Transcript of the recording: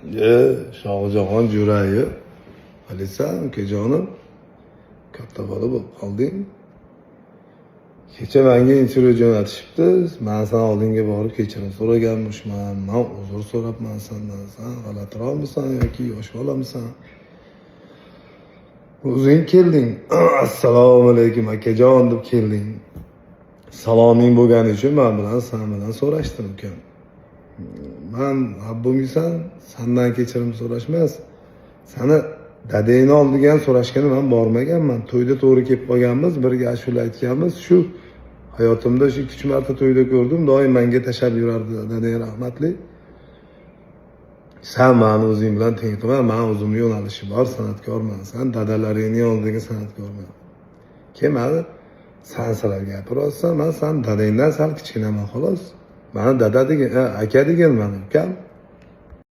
Shohjahon Jo'rayev. Bilsan, ukajonim, katta bola bo'lib qolding. Kecha menga intervyu jo'natishibdi. Men san oldinga borib kechirim so'raganman. Men uzr so'rabman sendan. Sen g'alatiroqmisan yoki yosh bolamisan? O'zing kelding. Assalomu alaykum akajon deb kelding. Saloming bo'lgani uchun men bilan sen bilan so'rashdim ukam. Men Rabbimsan sendan kechirim so'rashmas. Seni dadangni oldiga ham so'rashgani men bormaganman. To'yda to'g'ri kelib qolganmiz, birga ashula aytganmiz. Shu hayotimda shu 3 marta to'yda ko'rdim. Doim menga tashab yurardi dadang rahmatli. Sen meni o'zing bilan teng tutma. Men o'zimning yo'nalishim bor, san'atkorman. Sen dadalaringning oldiga san'atkorman. Kelmadi. Sen sizlar gapiryapsan, men sen dadangdan sal kichkinaman xolos. Meni dada degan, aka degan men ukam.